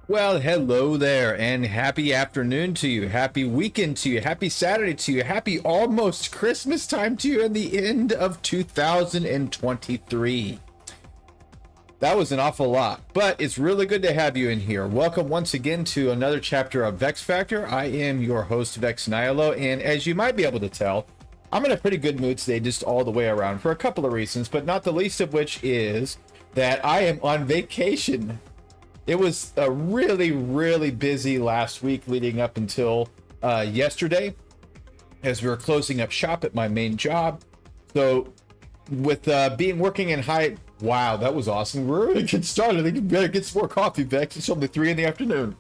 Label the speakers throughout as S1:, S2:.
S1: Well, hello there, and happy afternoon to you, happy weekend to you, happy Saturday to you, happy almost Christmas time to you, and the end of 2023. That was an awful lot, but it's really good to have you in here. Welcome once again to another chapter of Vex Factor. I am your host, Vex Nihilo, and as you might be able to tell, I'm in a pretty good mood today, just all the way around, for a couple of reasons, but not the least of which is that I am on vacation. It was a really busy last week leading up until yesterday as we were closing up shop at my main job. So with working in high, wow, that was awesome. We're ready to get started. I think you better get some more coffee, Vex. It's only 3 in the afternoon.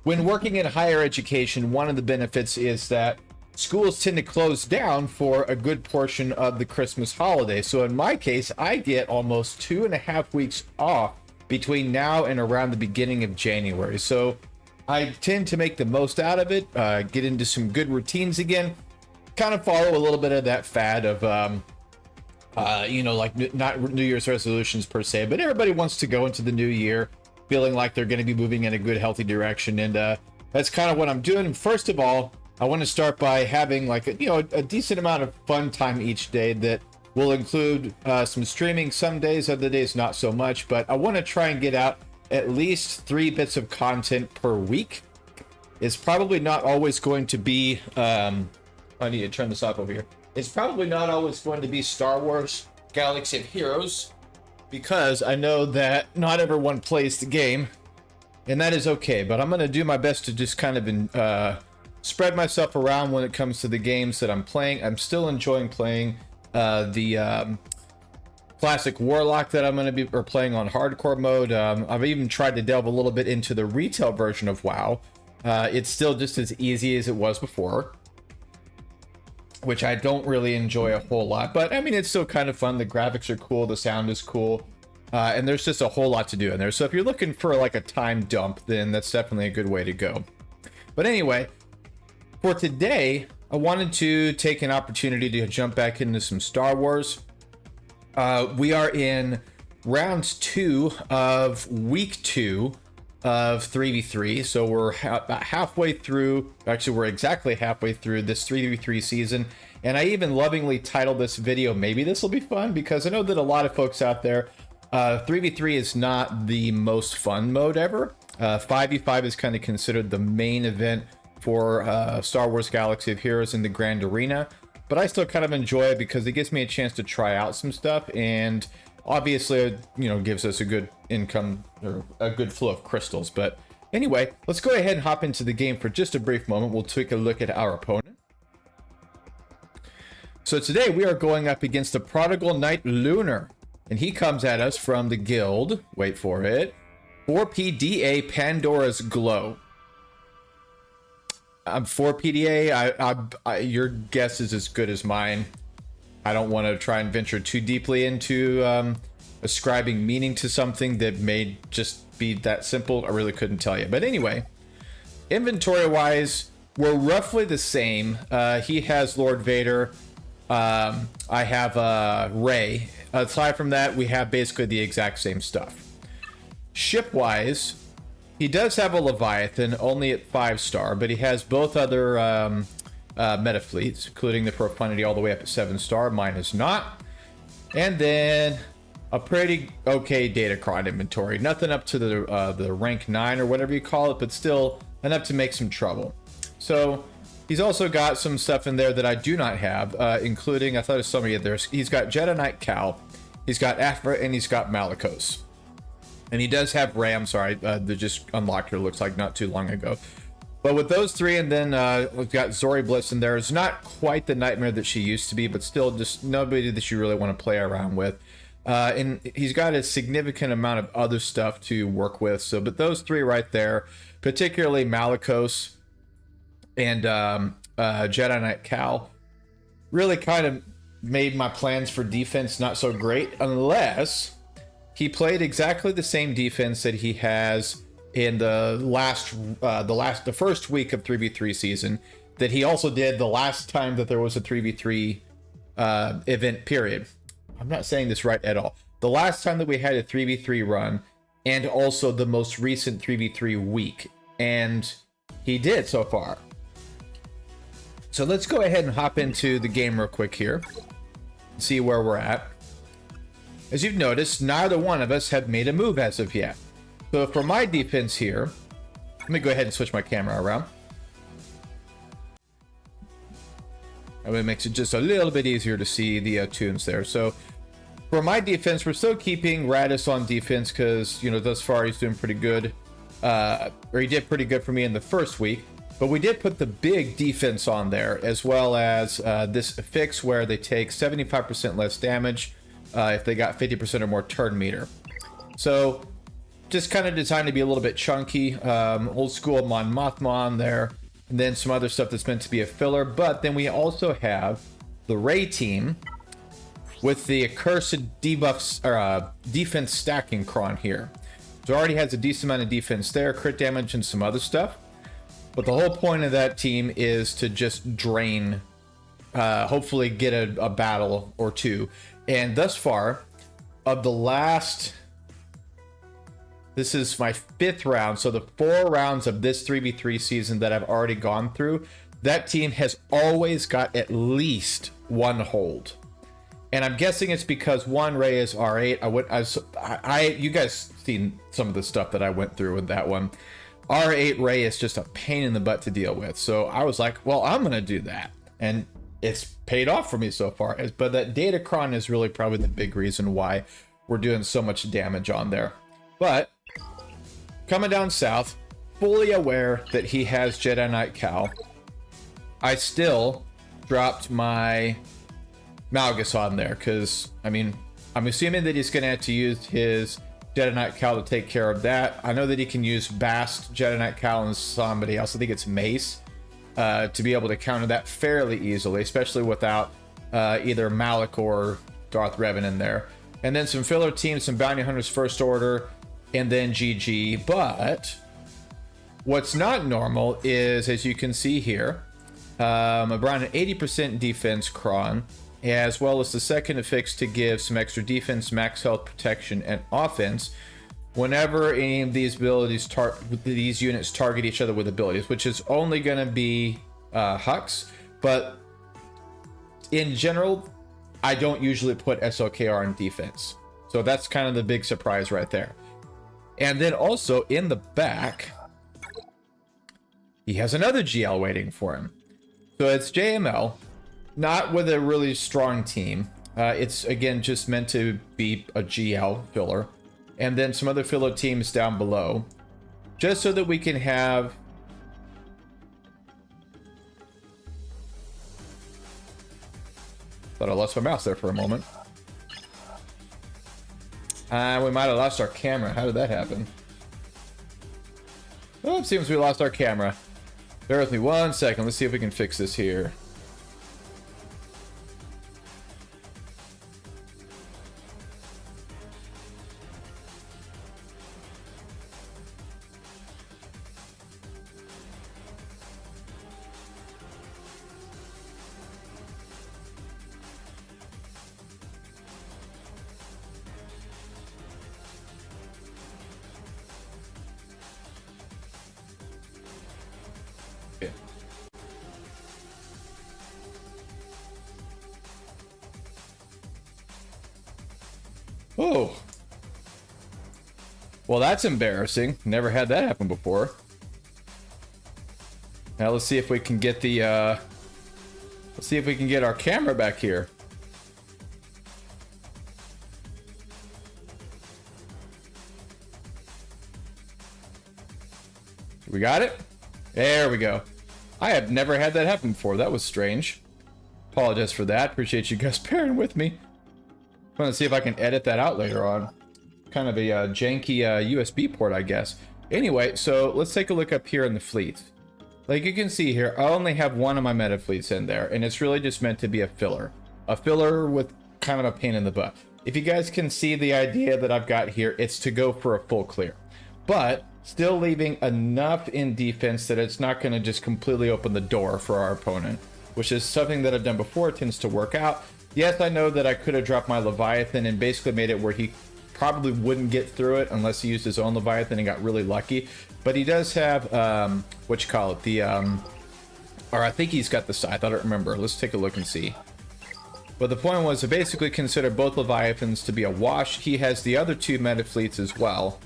S1: When working in higher education, one of the benefits is that schools tend to close down for a good portion of the Christmas holiday. So in my case, I get almost 2.5 weeks off between now and around the beginning of January. So I tend to make the most out of it, get into some good routines again, kind of follow a little bit of that fad of, like not New Year's resolutions per se, but everybody wants to go into the new year feeling like they're going to be moving in a good, healthy direction. And that's kind of what I'm doing. And first of all, I want to start by having like a decent amount of fun time each day that will include some streaming some days, other days not so much, but I want to try and get out at least 3 bits of content per week. It's probably not always going to be, I need to turn this off over here. It's probably not always going to be Star Wars Galaxy of Heroes, because I know that not everyone plays the game, and that is okay, but I'm going to do my best to just kind of spread myself around when it comes to the games that I'm playing. I'm still enjoying playing the classic Warlock that I'm going to be playing on hardcore mode. I've even tried to delve a little bit into the retail version of WoW. It's still just as easy as it was before, which I don't really enjoy a whole lot, but I mean, it's still kind of fun. The graphics are cool, the sound is cool, and there's just a whole lot to do in there. So if you're looking for like a time dump, then that's definitely a good way to go. But anyway, for today, I wanted to take an opportunity to jump back into some Star Wars. We are in round 2 of week 2 of 3v3. So we're about halfway through. Actually, we're exactly halfway through this 3v3 season. And I even lovingly titled this video, "Maybe This Will Be Fun," because I know that a lot of folks out there, 3v3 is not the most fun mode ever. 5v5 is kind of considered the main event for Star Wars Galaxy of Heroes in the Grand Arena, but I still kind of enjoy it because it gives me a chance to try out some stuff, and obviously it gives us a good income or a good flow of crystals. But anyway, let's go ahead and hop into the game for just a brief moment. We'll take a look at our opponent. So today we are going up against the Prodigal Knight Lunar, and he comes at us from the guild, wait for it, 4PDA Pandora's Glow. I'm 4PDA. Your guess is as good as mine. I don't want to try and venture too deeply into ascribing meaning to something that may just be that simple. I really couldn't tell you. But anyway, inventory wise, we're roughly the same. He has Lord Vader. I have Rey. Aside from that, we have basically the exact same stuff. Ship wise, he does have a Leviathan, only at 5-star, but he has both other meta fleets, including the Profundity all the way up at 7-star. Mine is not. And then a pretty okay Datacron inventory. Nothing up to the rank 9 or whatever you call it, but still enough to make some trouble. So he's also got some stuff in there that I do not have, including, I thought it was somebody there. He's got Jedi Knight Cal, he's got Aphra, and he's got Malicos. And he does have Ram, sorry, that just unlocked her, looks like not too long ago. But with those 3, and then we've got Zori Bliss in there. It's not quite the nightmare that she used to be, but still just nobody that you really want to play around with. And he's got a significant amount of other stuff to work with. So, but those 3 right there, particularly Malicos and Jedi Knight Cal, really kind of made my plans for defense not so great, unless he played exactly the same defense that he has in the first week of 3v3 season, that he also did the last time that there was a 3v3 event period. I'm not saying this right at all. The last time that we had a 3v3 run, and also the most recent 3v3 week. And he did so far. So let's go ahead and hop into the game real quick here. See where we're at. As you've noticed, neither one of us have made a move as of yet. So for my defense here, let me go ahead and switch my camera around. And it makes it just a little bit easier to see the tunes there. So for my defense, we're still keeping Radis on defense because, you know, thus far he's doing pretty good. Or he did pretty good for me in the first week. But we did put the big defense on there, as well as this fix where they take 75% less damage if they got 50% or more turn meter. So just kind of designed to be a little bit chunky. Old school Mon Mothma on there. And then some other stuff that's meant to be a filler. But then we also have the Ray team with the accursed debuffs or defense stacking cron here. So it already has a decent amount of defense there, crit damage and some other stuff. But the whole point of that team is to just drain, hopefully get a battle or two. And thus far, of the last, this is my 5th round, so the 4 rounds of this 3v3 season that I've already gone through, that team has always got at least 1 hold. And I'm guessing it's because one Ray is R8. You guys seen some of the stuff that I went through with that one. R8 Ray is just a pain in the butt to deal with. So I was like, well, I'm going to do that. And it's paid off for me so far. But that Datacron is really probably the big reason why we're doing so much damage on there. But coming down south, fully aware that he has Jedi Knight Cal, I still dropped my Malgus on there because, I mean, I'm assuming that he's going to have to use his Jedi Knight Cal to take care of that. I know that he can use Bast, Jedi Knight Cal, and somebody else. I think it's Mace to be able to counter that fairly easily, especially without either Malik or Darth Revan in there. And then some filler teams, some Bounty Hunters First Order, and then GG. But what's not normal is, as you can see here, around an 80% defense cron, as well as the second affix to give some extra defense, max health, protection, and offense whenever any of these abilities these units target each other with abilities, which is only going to be Hux. But in general, I don't usually put SLKR in defense. So that's kind of the big surprise right there. And then also in the back, he has another GL waiting for him. So it's JML. Not with a really strong team. It's, again, just meant to be a GL filler. And then some other filler teams down below. Just so that we can have... Thought I lost my mouse there for a moment. We might have lost our camera. How did that happen? Well, it seems we lost our camera. Bear with me 1 second. Let's see if we can fix this here. Oh. Well, that's embarrassing. Never had that happen before. Now let's see if we can get the let's see if we can get our camera back here. We got it? There we go. I have never had that happen before. That was strange. Apologize for that. Appreciate you guys bearing with me. I'm gonna see if I can edit that out later on. Kind of a janky USB port, I guess. Anyway, so let's take a look up here in the fleet. Like you can see here, I only have one of my meta fleets in there, and it's really just meant to be a filler. A filler with kind of a pain in the butt. If you guys can see the idea that I've got here, it's to go for a full clear. But still leaving enough in defense that it's not going to just completely open the door for our opponent, which is something that I've done before. It tends to work out. Yes, I know that I could have dropped my Leviathan and basically made it where he probably wouldn't get through it unless he used his own Leviathan and got really lucky. But he does have, what you call it, the, or I think he's got the Scythe, I don't remember. Let's take a look and see. But the point was to basically consider both Leviathans to be a wash. He has the other 2 meta fleets as well.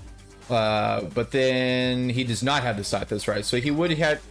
S1: But then he does not have the Scythe, that's right. So he would have,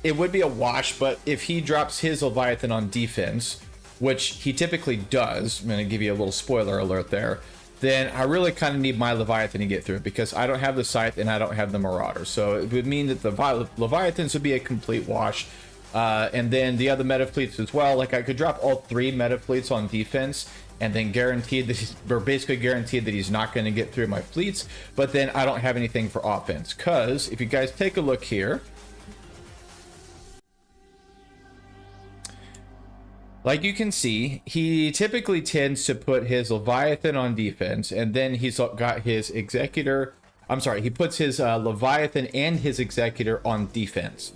S1: it would be a wash, but if he drops his Leviathan on defense, which he typically does, I'm going to give you a little spoiler alert there, then I really kind of need my Leviathan to get through it, because I don't have the Scythe and I don't have the Marauder. So it would mean that the Leviathans would be a complete wash. And then the other meta fleets as well, like I could drop all 3 meta fleets on defense and then guaranteed that or basically guaranteed that he's not going to get through my fleets, but then I don't have anything for offense. Because if you guys take a look here, like you can see, he typically tends to put his Leviathan on defense, and then he's got his Executor, I'm sorry, he puts his Leviathan and his Executor on defense.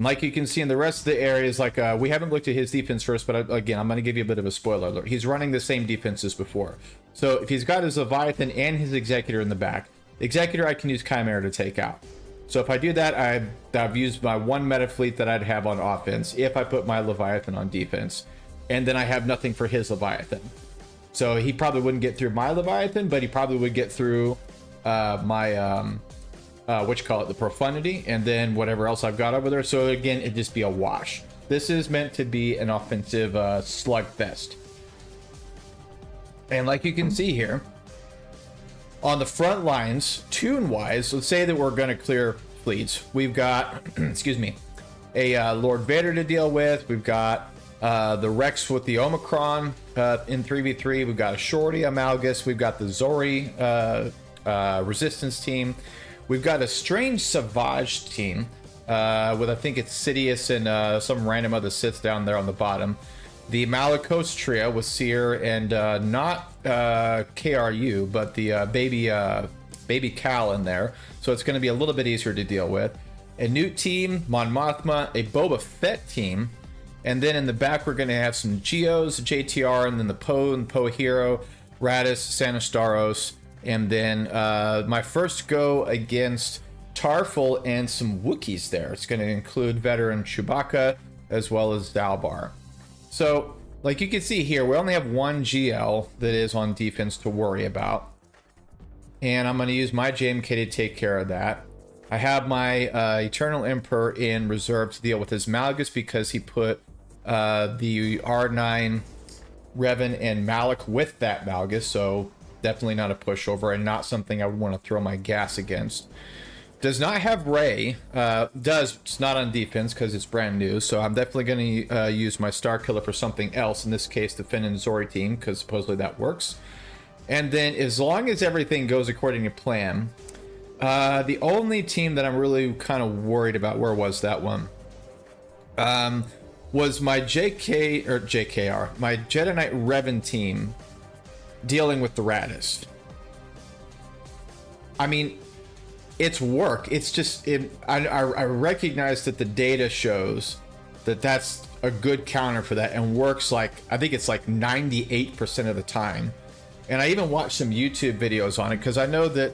S1: Like you can see in the rest of the areas, like we haven't looked at his defense first, but again, I'm going to give you a bit of a spoiler alert. He's running the same defense as before. So if he's got his Leviathan and his Executor in the back, Executor I can use Chimera to take out. So if I do that, I've used my 1 meta fleet that I'd have on offense if I put my Leviathan on defense. And then I have nothing for his Leviathan. So he probably wouldn't get through my Leviathan, but he probably would get through my... what you call it, the Profundity, and then whatever else I've got over there. So again, it'd just be a wash. This is meant to be an offensive slugfest. And like you can see here, on the front lines, tune-wise, let's say that we're going to clear fleets. We've got, excuse me, a Lord Vader to deal with. We've got the Rex with the Omicron in 3v3. We've got a Shorty, a Malgus. We've got the Zori Resistance team. We've got a strange Savage team with, I think it's Sidious and some random other Siths down there on the bottom. The Malicos trio with Seer and not KRU, but the baby Cal in there. So it's going to be a little bit easier to deal with. A Newt team, Mon Mothma, a Boba Fett team. And then in the back, we're going to have some Geos, JTR, and then the Poe and Poe Hero, Radis, Sanastaros. And then my first go against Tarful and some Wookiees there. It's going to include veteran Chewbacca as well as Dalbar. So, like you can see here, we only have 1 GL that is on defense to worry about. And I'm going to use my JMK to take care of that. I have my Eternal Emperor in reserve to deal with his Malgus because he put the R9 Revan and Malik with that Malgus. So definitely not a pushover and not something I would want to throw my gas against. Does not have Rey. It's not on defense because it's brand new. So I'm definitely going to use my Star Killer for something else. In this case, the Finn and Zori team, because supposedly that works. And then as long as everything goes according to plan, the only team that I'm really kind of worried about, where was that one? Was my JKR, my Jedi Knight Revan team dealing with the Radis. I mean, it's work. It's just, I recognize that the data shows that that's a good counter for that and works like, I think it's like 98% of the time. And I even watched some YouTube videos on it because I know that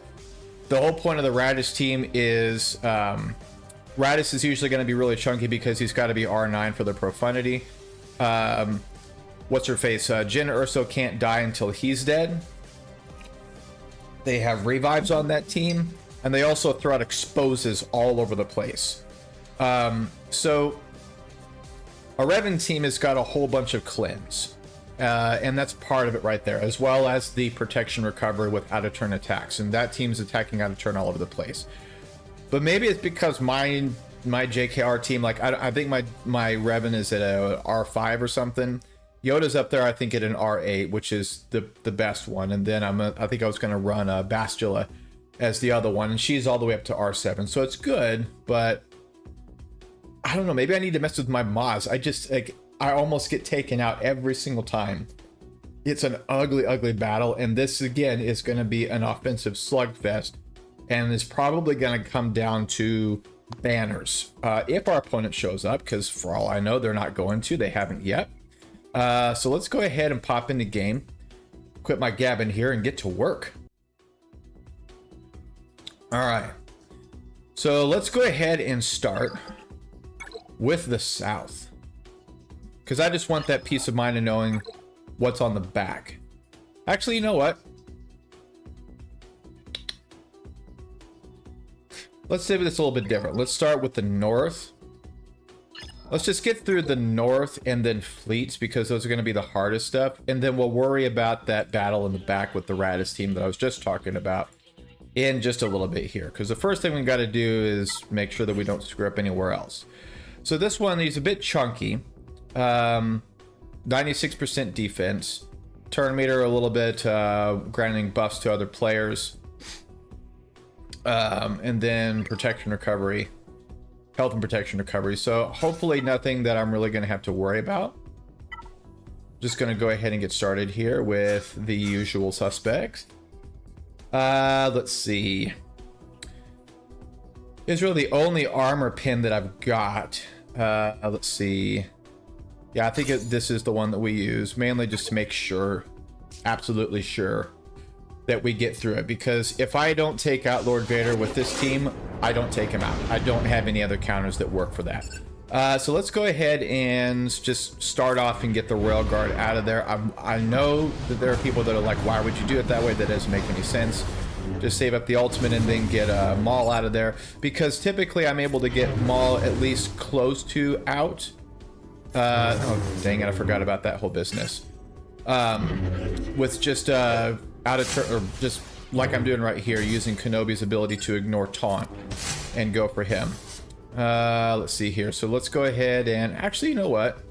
S1: the whole point of the Radis team is Radis is usually going to be really chunky because he's got to be R9 for the Profundity. What's her face? Jyn Erso can't die until he's dead. They have revives on that team, and they also throw out exposes all over the place. So a Revan team has got a whole bunch of cleanse, and that's part of it right there, as well as the protection recovery with out of turn attacks, and that team's attacking out of turn all over the place. But maybe it's because my JKR team, like I think my Revan is at a R5 or something. Yoda's up there, I think, at an R8, which is the best one. And then I think I was going to run Bastila as the other one, and she's all the way up to R7. So it's good, but I don't know. Maybe I need to mess with my mods. I almost get taken out every single time. It's an ugly, ugly battle, and this again is going to be an offensive slugfest, and it's probably going to come down to banners if our opponent shows up, because for all I know, they're not going to. They haven't yet. So let's go ahead and pop in the game, quit my gabbing here, and get to work. All right. So let's go ahead and start with the South. Because I just want that peace of mind of knowing what's on the back. Actually, you know what? Let's do this a little bit different. Let's start with the North. Let's just get through the North and then fleets, because those are going to be the hardest stuff. And then we'll worry about that battle in the back with the Radis team that I was just talking about in just a little bit here. Because the first thing we got to do is make sure that we don't screw up anywhere else. So this one is a bit chunky. 96% defense. Turn meter a little bit, granting buffs to other players. And then protection recovery. Health and protection recovery. So hopefully nothing that I'm really going to have to worry about. Just going to go ahead and get started here with the usual suspects. Let's see. Israel, the only armor pin that I've got. Let's see. Yeah, I think this is the one that we use, mainly just to make sure, absolutely sure, that we get through it. Because if I don't take out Lord Vader with this team, I don't take him out. I don't have any other counters that work for that. So let's go ahead and just start off and get the Railguard out of there. I know that there are people that are like, why would you do it that way? That doesn't make any sense. Just save up the ultimate and then get Maul out of there. Because typically I'm able to get Maul at least close to out. Oh, dang it, I forgot about that whole business. With just out of turn, or just like I'm doing right here, using Kenobi's ability to ignore taunt and go for him. Let's see here. So let's go ahead and actually, you know what?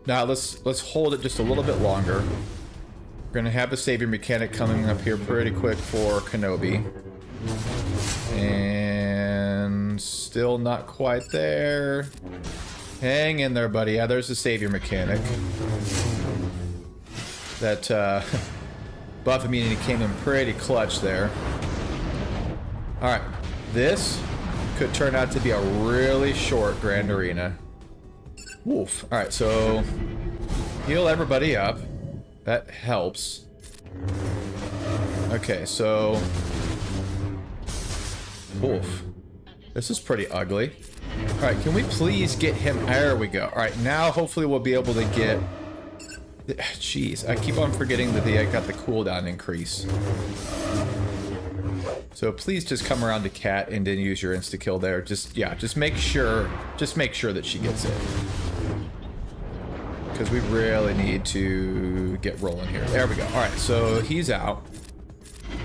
S1: Now let's hold it just a little bit longer. We're gonna have a savior mechanic coming up here pretty quick for Kenobi. And still not quite there. Hang in there, buddy. Yeah, there's the savior mechanic. That buff immunity came in pretty clutch there. Alright, this could turn out to be a really short Grand Arena. Woof. Alright, so heal everybody up. That helps. Okay, so oof. This is pretty ugly. Alright, can we please get him? There we go. Alright, now hopefully we'll be able to get... Jeez, I keep on forgetting that they got the cooldown increase. So please just come around to Cat and then use your insta-kill there. Just make sure that she gets it. Because we really need to get rolling here. There we go. Alright, so he's out.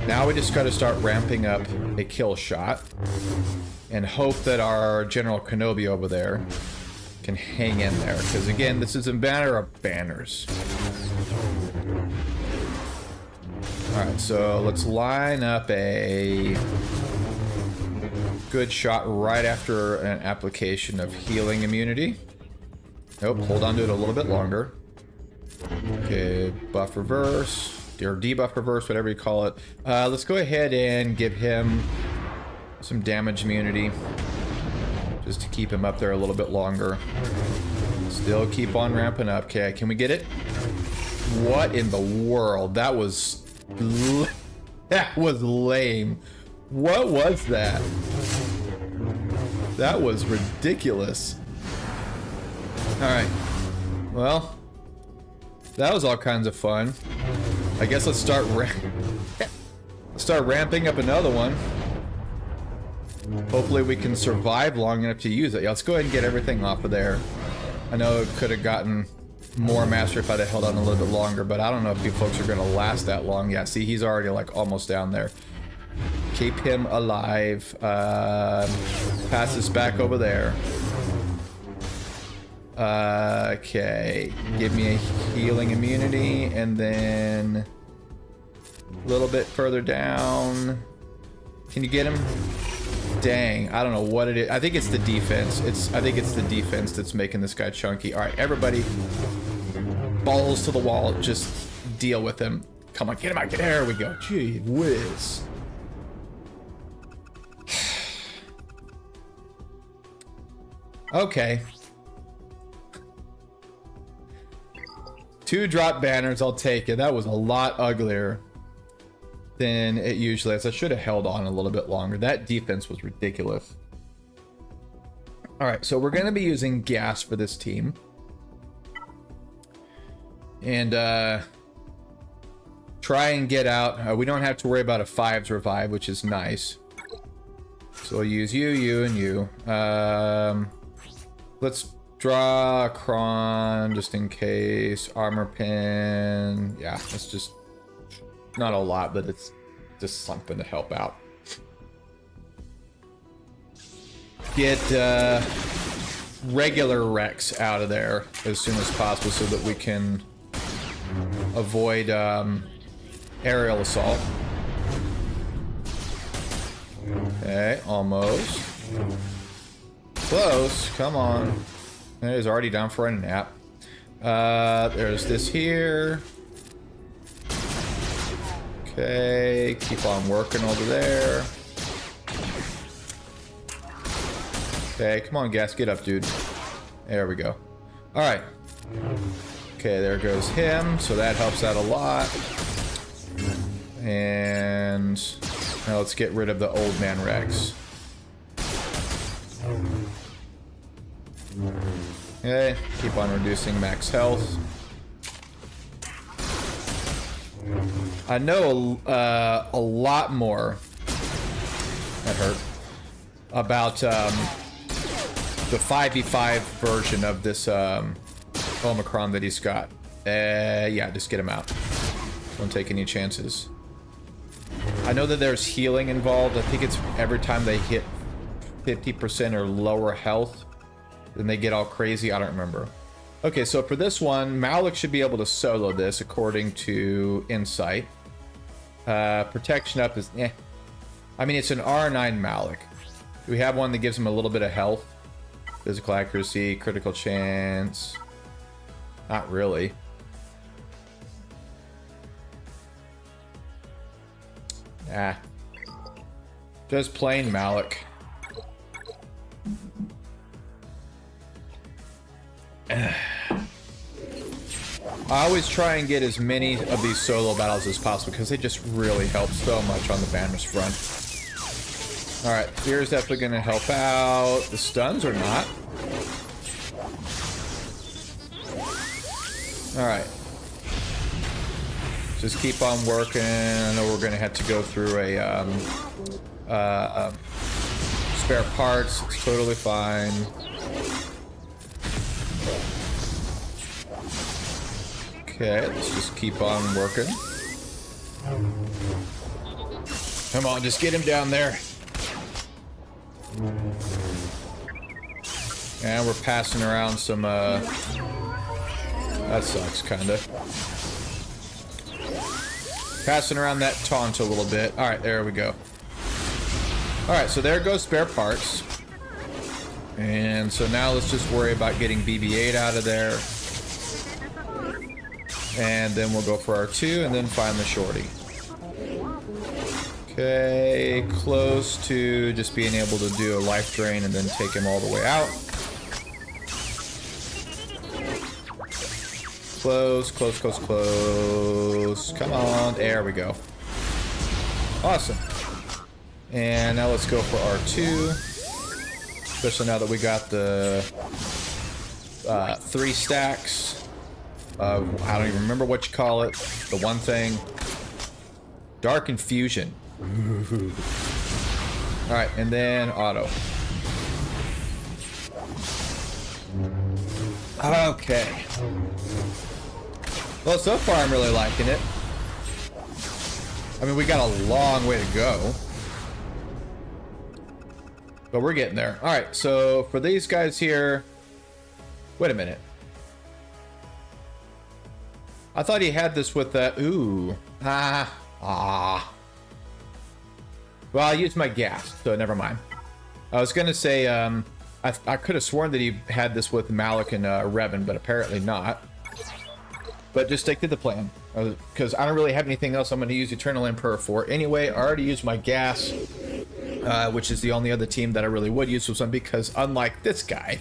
S1: Now we just got to start ramping up a kill shot. And hope that our General Kenobi over there can hang in there. Because again, this is a matter of banners. Alright, so let's line up a good shot right after an application of healing immunity. Nope, hold on to it a little bit longer. Okay, buff reverse, or debuff reverse, whatever you call it. Let's go ahead and give him some damage immunity, just to keep him up there a little bit longer. Still keep on ramping up. Okay, can we get it? What in the world? That was lame. What was that? That was ridiculous. Alright. Well, that was all kinds of fun. I guess let's start ramping up another one. Hopefully we can survive long enough to use it. Yeah, let's go ahead and get everything off of there. I know it could have gotten more master if I'd have held on a little bit longer, but I don't know if you folks are going to last that long. Yeah, see, he's already like almost down there. Keep him alive. Pass this back over there. Okay. Give me a healing immunity, and then a little bit further down. Can you get him? Dang, I don't know what it is. I think it's the defense. I think it's the defense that's making this guy chunky. All right, everybody, balls to the wall. Just deal with him. Come on, get him out. There we go. Gee whiz. Okay. 2 drop banners, I'll take it. That was a lot uglier. than it usually is. I should have held on a little bit longer. That defense was ridiculous. All right, so we're going to be using gas for this team. And try and get out. We don't have to worry about a 5's revive, which is nice. So we'll use you, you, and you. Let's draw a Kron just in case. Armor pin. Yeah, it's just not a lot, but it's just something to help out. Get regular Rex out of there as soon as possible so that we can avoid aerial assault. Okay, almost. Close, come on. He's already down for a nap. There's this here. Okay, keep on working over there. Okay, come on, Gas, get up, dude. There we go. Alright. Okay, there goes him, so that helps out a lot. And now let's get rid of the old man Rex. Okay, keep on reducing max health. I know a lot more, that hurt, about the 5v5 version of this Omicron that he's got. Yeah, just get him out. Don't take any chances. I know that there's healing involved. I think it's every time they hit 50% or lower health, then they get all crazy. I don't remember. Okay, so for this one, Malik should be able to solo this according to Insight. Protection up is eh. I mean, it's an R9 Malik. Do we have one that gives him a little bit of health? Physical accuracy, critical chance. Not really. Ah. Just plain Malik. I always try and get as many of these solo battles as possible because they just really help so much on the Banner's front. Alright, Fear's definitely going to help out. The stuns or not. Alright. Just keep on working. I know we're going to have to go through a spare parts. It's totally fine. Okay, let's just keep on working. Come on, just get him down there. And we're passing around some, that sucks, kinda. Passing around that taunt a little bit. Alright, there we go. Alright, so there goes spare parts. And so now let's just worry about getting BB-8 out of there. And then we'll go for R2 and then find the shorty. Okay, close to just being able to do a life drain and then take him all the way out. Close, close, close, close. Come on, there we go. Awesome. And now let's go for R2. Especially now that we got the 3 stacks. I don't even remember what you call it. The one thing. Dark Infusion. Alright, and then auto. Okay. Well, so far I'm really liking it. I mean, we got a long way to go. But we're getting there. Alright, so for these guys here... Wait a minute. I thought he had this with the... Ooh. Well, I used my gas, so never mind. I was going to say, I could have sworn that he had this with Malik and Revan, but apparently not. But just stick to the plan. Because I don't really have anything else I'm going to use Eternal Emperor for. Anyway, I already used my gas, which is the only other team that I really would use with some, because unlike this guy,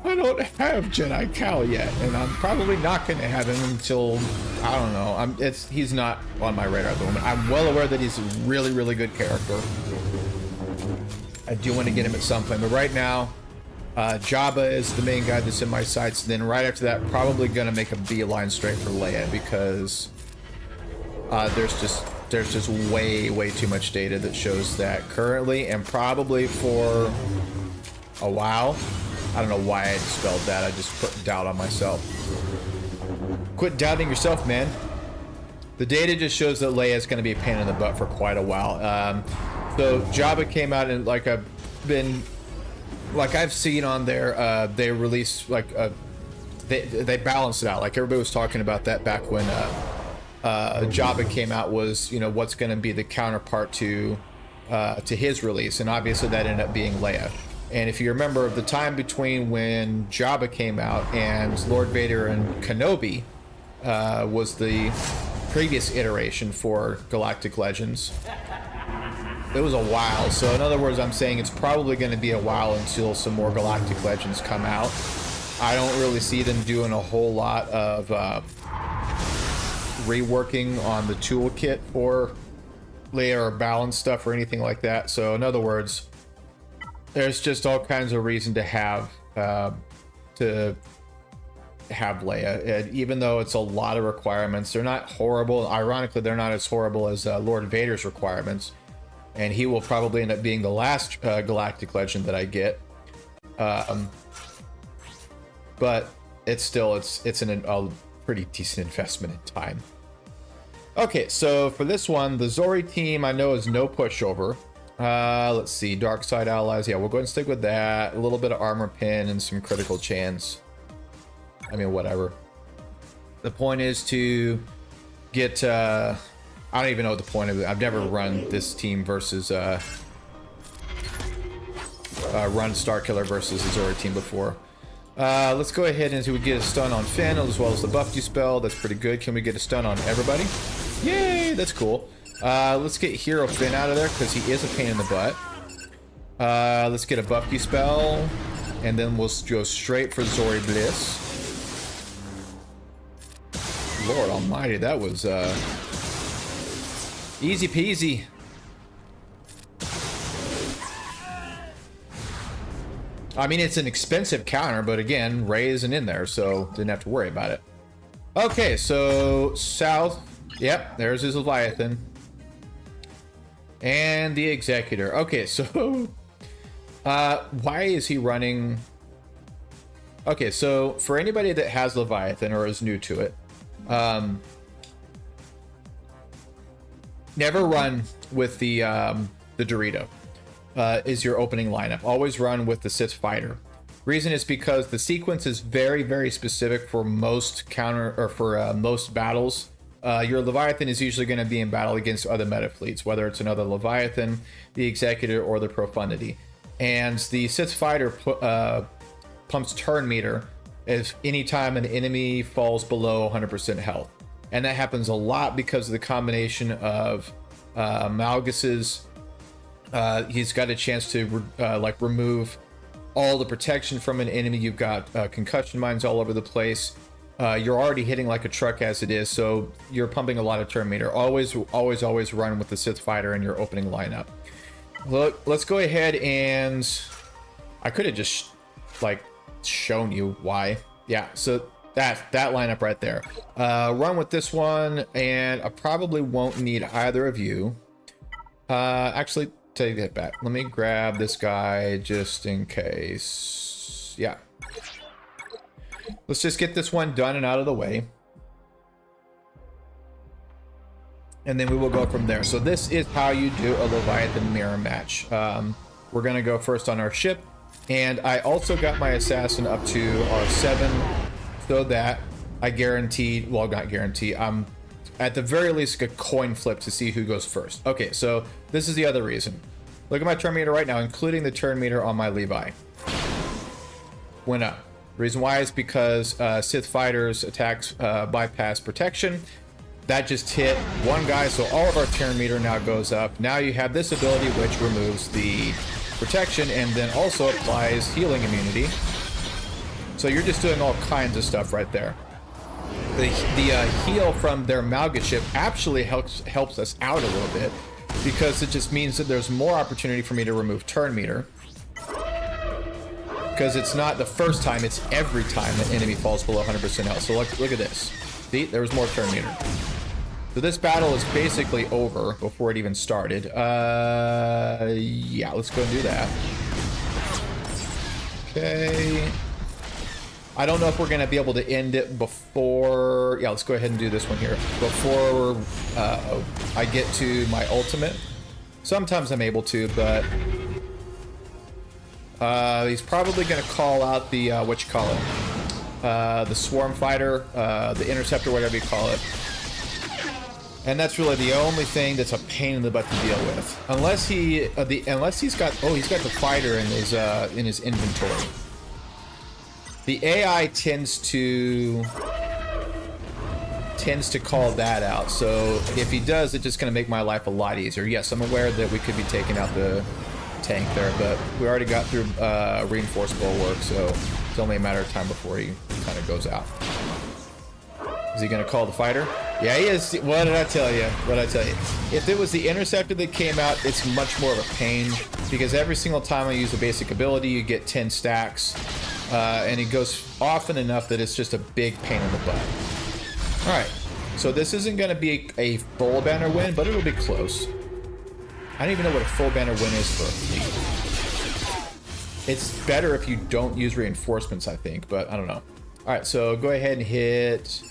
S1: I don't have Jedi Cal yet, and I'm probably not going to have him until, I don't know. He's not on my radar at the moment. I'm well aware that he's a really, really good character. I do want to get him at some point, but right now, Jabba is the main guy that's in my sights. Then right after that, probably going to make a beeline straight for Leia, because there's just way too much data that shows that currently, and probably for a while. I don't know why I spelled that. I just put doubt on myself. Quit doubting yourself, man. The data just shows that Leia is going to be a pain in the butt for quite a while. So Jabba came out, and like I've seen on there, they released like they balanced it out. Like everybody was talking about that back when Jabba came out, was, you know, what's going to be the counterpart to his release, and obviously that ended up being Leia. And if you remember, the time between when Jabba came out and Lord Vader and Kenobi was the previous iteration for Galactic Legends. It was a while. So in other words, I'm saying it's probably going to be a while until some more Galactic Legends come out. I don't really see them doing a whole lot of reworking on the toolkit for Leia or balance stuff or anything like that. So in other words, there's just all kinds of reason to have Leia, and even though it's a lot of requirements, they're not horrible. Ironically, they're not as horrible as Lord Vader's requirements, and he will probably end up being the last Galactic Legend that I get. But it's still a pretty decent investment in time. Okay, so for this one, the Zori team I know is no pushover. Let's see, dark side allies. Yeah, we'll go ahead and stick with that. A little bit of armor pin and some critical chance. I mean, whatever. The point is to get, I don't even know what the point of it. I've never run this team versus, run Starkiller versus the Zori team before. Let's go ahead and we get a stun on Finn as well as the buff spell. That's pretty good. Can we get a stun on everybody? Yay, that's cool. Let's get Hero Finn out of there because he is a pain in the butt. Let's get a buff spell, and then we'll go straight for Zori Bliss. Lord almighty, that was easy peasy. I mean, it's an expensive counter, but again, Rey isn't in there, so didn't have to worry about it. Okay, so south. Yep, there's his Leviathan. And the Executor. Okay, so why is he running? Okay, so for anybody that has Leviathan or is new to it, never run with the Dorito. Is your opening lineup. Always run with the Sith Fighter. Reason is because the sequence is very specific for most most battles. Your Leviathan is usually going to be in battle against other meta fleets, whether it's another Leviathan, the Executor, or the Profundity. And the Sith Fighter pumps turn meter if any time an enemy falls below 100% health. And that happens a lot because of the combination of Malgus's. He's got a chance to remove all the protection from an enemy. You've got concussion mines all over the place. You're already hitting like a truck as it is, so you're pumping a lot of turn meter. Always run with the Sith Fighter in your opening lineup. Look, let's go ahead and I could have just shown you why. Yeah, so that lineup right there. Run with this one, and I probably won't need either of you. Actually, take that back. Let me grab this guy just in case. Yeah. Let's just get this one done and out of the way. And then we will go from there. So this is how you do a Leviathan mirror match. We're going to go first on our ship. And I also got my assassin up to R7 so that I guaranteed, well, not guarantee, at the very least a coin flip to see who goes first. Okay, so this is the other reason. Look at my turn meter right now, including the turn meter on my Levi. Went up. Reason why is because Sith Fighters attacks bypass protection. That just hit one guy, so all of our turn meter now goes up. Now you have this ability which removes the protection and then also applies healing immunity. So you're just doing all kinds of stuff right there. The heal from their Malga ship actually helps us out a little bit, because it just means that there's more opportunity for me to remove turn meter. Because it's not the first time, it's every time the enemy falls below 100% health. So look at this. See, there was more turn meter. So this battle is basically over before it even started. Yeah, let's go and do that. Okay. I don't know if we're going to be able to end it before... Yeah, let's go ahead and do this one here. Before I get to my ultimate. Sometimes I'm able to, but... he's probably going to call out the, the Swarm Fighter, the Interceptor, whatever you call it. And that's really the only thing that's a pain in the butt to deal with. Unless he, unless he's got... Oh, he's got the fighter in his inventory. The AI tends to call that out. So if he does, it's just going to make my life a lot easier. Yes, I'm aware that we could be taking out the tank there, but we already got through reinforced bulwark, so it's only a matter of time before he kind of goes out. Is he going to call the fighter? Yeah, he is. What did I tell you? What did I tell you? If it was the Interceptor that came out, it's much more of a pain, because every single time I use a basic ability, you get 10 stacks. And it goes often enough that it's just a big pain in the butt. Alright, so this isn't going to be a full banner win, but it'll be close. I don't even know what a full banner win is for a fleet. It's better if you don't use reinforcements, I think, but I don't know. Alright, so go ahead and hit...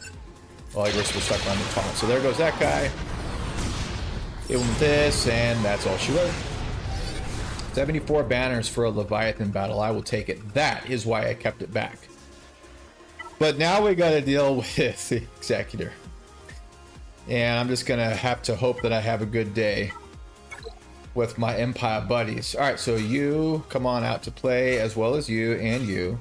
S1: Well, I guess we're stuck on the taunt. So there goes that guy. Hit him with this, and that's all she wrote. 74 banners for a Leviathan battle. I will take it. That is why I kept it back. But now we got to deal with the Executor. And I'm just going to have to hope that I have a good day with my Empire buddies. Alright, so you come on out to play, as well as you and you.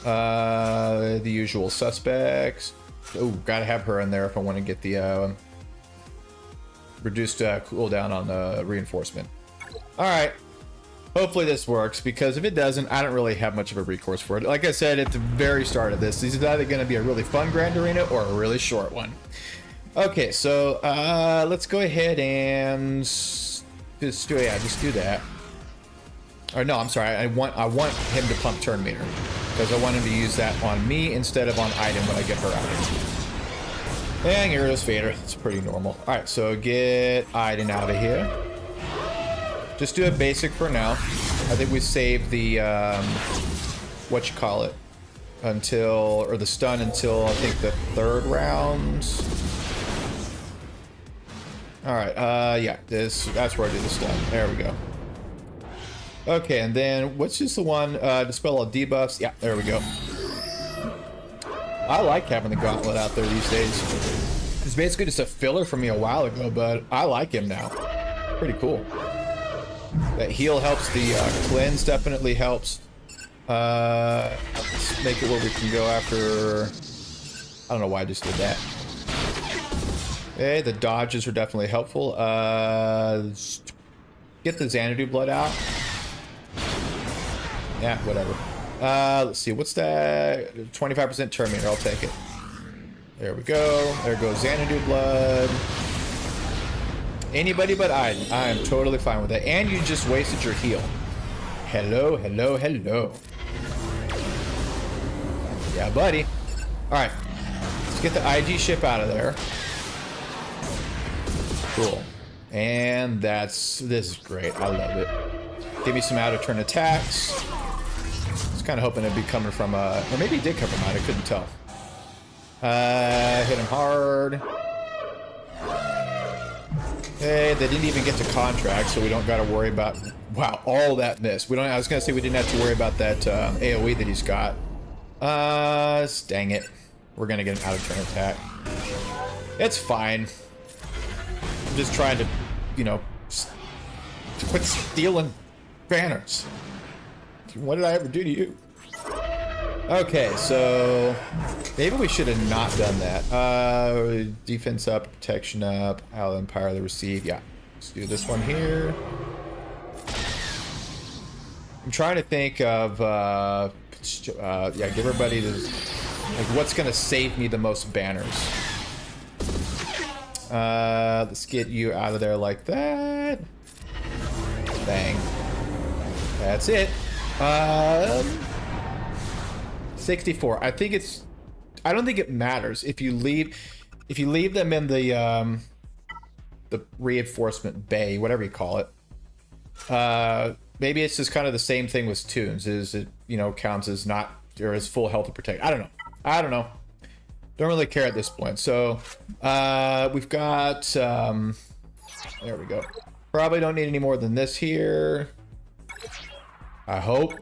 S1: The usual suspects. Oh, gotta have her in there if I want to get the reduced cooldown on the reinforcement. Alright, hopefully this works, because if it doesn't, I don't really have much of a recourse for it. Like I said at the very start of this is either going to be a really fun Grand Arena or a really short one. Okay, so let's go ahead and just do that. Or no, I'm sorry, I want him to pump turn meter, because I want him to use that on me instead of on Item when I get her out. And here goes Vader. It's pretty normal. Alright, so get Iden out of here. Just do a basic for now. I think we save the, until, or the stun until, I think, the third round. Alright, yeah, that's where I do the stun. There we go. Okay, and then, what's just the one, dispel all debuffs? Yeah, there we go. I like having the Gauntlet out there these days. It's basically just a filler for me a while ago, but I like him now. Pretty cool. That heal helps, the cleanse definitely helps. Let's make it where we can go after... I don't know why I just did that. Okay, the dodges are definitely helpful. Get the Xanadu blood out. Yeah, whatever. Let's see, what's that? 25% turn meter, I'll take it. There we go. There goes Xanadu blood. Anybody but I am totally fine with that. And you just wasted your heal. Hello, hello, hello. Yeah, buddy. Alright. Let's get the IG ship out of there. Cool. And this is great. I love it. Give me some out of turn attacks. I was kind of hoping it'd be coming from, or maybe it did come from out, I couldn't tell. Hit him hard. Hey, they didn't even get to contract, so we don't got to worry about... Wow, all that miss. I was going to say we didn't have to worry about that AoE that he's got. Dang it. We're going to get an out-of-turn attack. It's fine. I'm just trying to, you know, quit stealing banners. What did I ever do to you? Okay, so maybe we should have not done that. Defense up, protection up, Al Empire the receive. Yeah, let's do this one here. I'm trying to think of Yeah, give everybody this. Like, what's gonna save me the most banners? Let's get you out of there like that. Bang. That's it. 64. I think it's. I don't think it matters if you leave them in the reinforcement bay, whatever you call it. Maybe it's just kind of the same thing with tunes. Is it, you know, counts as not or as full health to protect? I don't know. Don't really care at this point. So we've got there we go. Probably don't need any more than this here. I hope.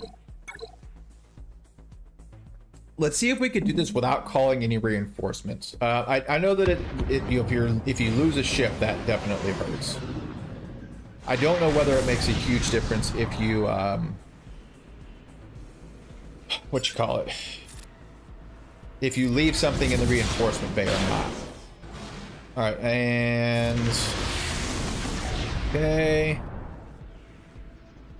S1: Let's see if we could do this without calling any reinforcements. I know that you know, if you lose a ship, that definitely hurts. I don't know whether it makes a huge difference if you what you call it, if you leave something in the reinforcement bay or not. All right, and okay.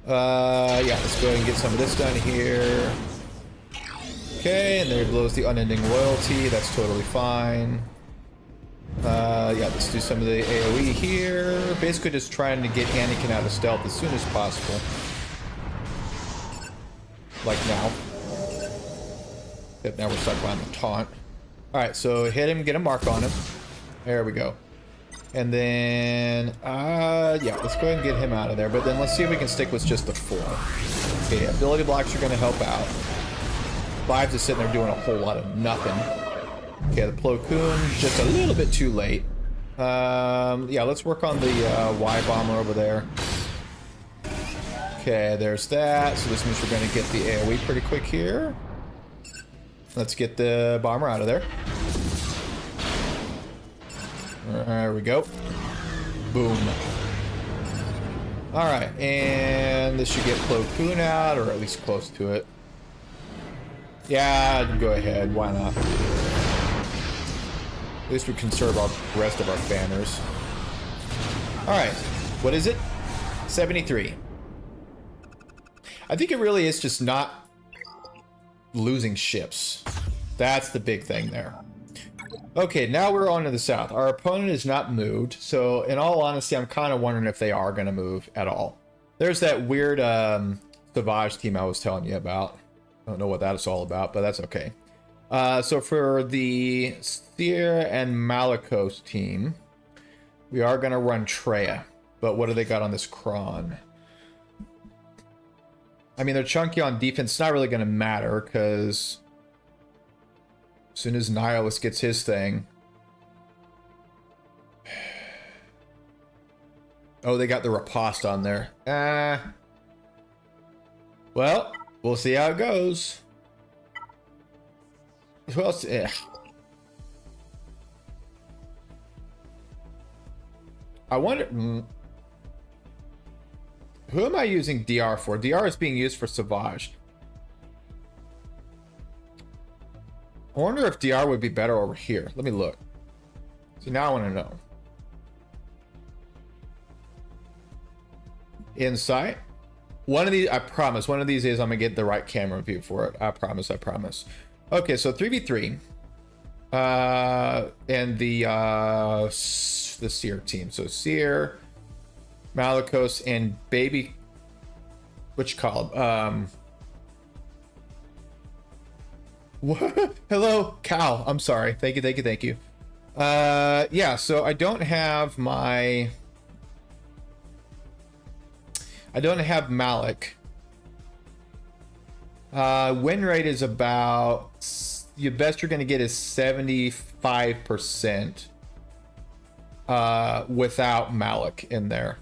S1: Yeah, let's go ahead and get some of this done here. Okay, and there blows the unending loyalty. That's totally fine. Yeah, let's do some of the AoE here. Basically just trying to get Anakin out of stealth as soon as possible. Like now. Except now we're stuck behind the taunt. Alright, so hit him, get a mark on him. There we go. And then, yeah, let's go ahead and get him out of there. But then let's see if we can stick with just the 4. Okay, ability blocks are going to help out. 5's just sitting there doing a whole lot of nothing. Okay, the Plo Koon, just a little bit too late. Yeah, let's work on the Y bomber over there. Okay, there's that. So this means we're going to get the AoE pretty quick here. Let's get the bomber out of there. There we go. Boom. Alright, and this should get Plo Koon out, or at least close to it. Yeah, go ahead. Why not? At least we conserve our rest of our banners. Alright, what is it? 73. I think it really is just not losing ships. That's the big thing there. Okay, now we're on to the south. Our opponent is not moved, so in all honesty, I'm kind of wondering if they are going to move at all. There's that weird Savage team I was telling you about. I don't know what that's all about, but that's okay. So for the Seer and Malicos team, we are going to run Treya. But what do they got on this Kron? I mean, they're chunky on defense. It's not really going to matter, because as soon as Nihilus gets his thing... Oh, they got the Riposte on there. Well, we'll see how it goes. Who else? I wonder... Who am I using DR for? DR is being used for Savage. I wonder if DR would be better over here. Let me look. See, now I want to know. Insight. One of these, I promise, one of these days I'm going to get the right camera view for it. I promise, I promise. Okay, so 3v3. And the Seer team. So Seer, Malicos, and Baby... Which column? What? Hello, Cal. I'm sorry. Thank you, thank you, thank you. Yeah, so I don't have my... I don't have Malik. Win rate is about... The best you're going to get is 75% without Malik in there.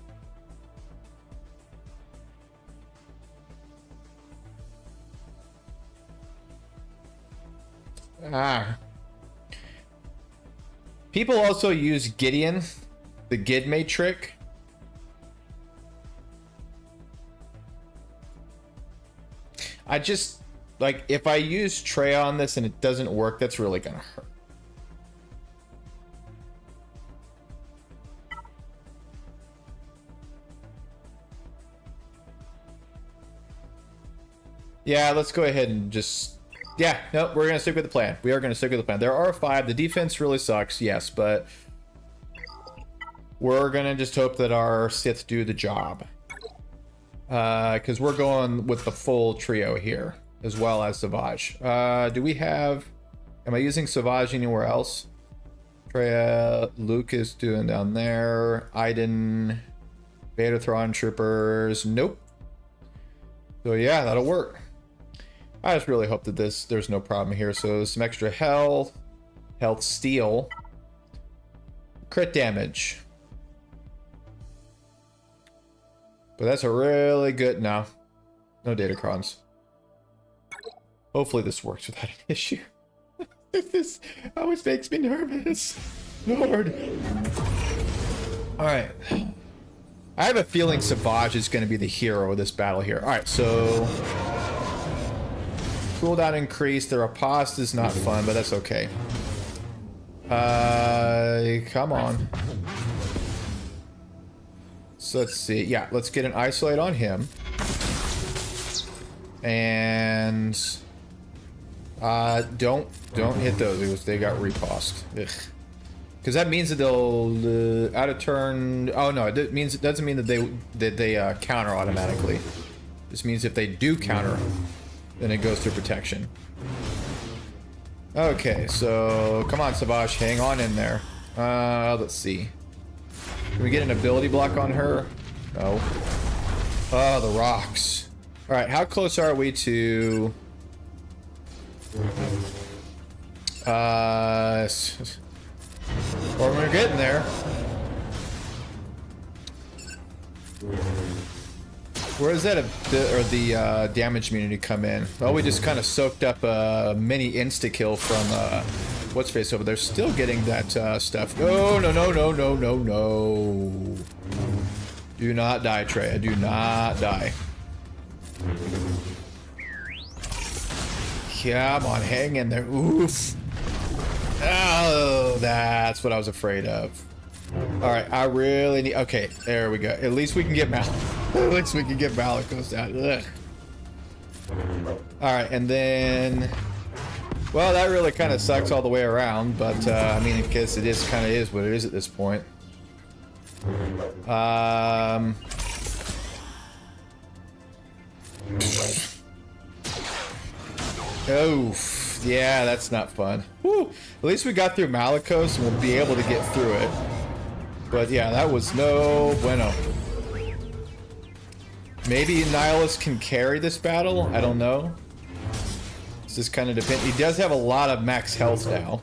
S1: People also use Gideon, the Gidmate trick. I just, like, if I use Treya on this and it doesn't work, that's really gonna hurt. Yeah, let's go ahead and just... Yeah, no, we're going to stick with the plan. We are going to stick with the plan. There are 5. The defense really sucks, yes, but... We're going to just hope that our Sith do the job. Because we're going with the full trio here, as well as Savage. Do we have... Am I using Savage anywhere else? Freya, Luke is doing down there. Iden, Betathron Troopers. Nope. So yeah, that'll work. I just really hope that there's no problem here. So some extra health, health steal, crit damage. But that's a really good... No datacrons. Hopefully this works without an issue. This always makes me nervous. Lord. Alright. I have a feeling Savage is going to be the hero of this battle here. Alright, so... Cooldown increase. The riposte is not fun, but that's okay. Come on. So let's see. Yeah, let's get an isolate on him. And... don't hit those because they got riposte. Because that means that they'll out of turn. Oh no, it doesn't mean that they counter automatically. This means if they do counter, then it goes through protection. Okay, so come on, Savage, hang on in there. Let's see. Can we get an ability block on her? No. Oh, the rocks. All right, how close are we to? Well, we're getting there. Where does that the damage immunity come in? Well, we just kind of soaked up a mini insta kill from what's face over there. Still getting that stuff. No, no, no, no, no, no, no. Do not die, Trey. Do not die. Come on, hang in there. Oof. Oh, that's what I was afraid of. All right, I really need... Okay, there we go. At least we can get Mal. At least we can get Malicos out. Ugh. All right, and then... Well, that really kind of sucks all the way around, but I mean, I guess it is kind of is what it is at this point. Oh, yeah, that's not fun. Whew. At least we got through Malicos and we'll be able to get through it. But yeah, that was no bueno. Maybe Nihilus can carry this battle? I don't know. It's just kind of depend. He does have a lot of max health now.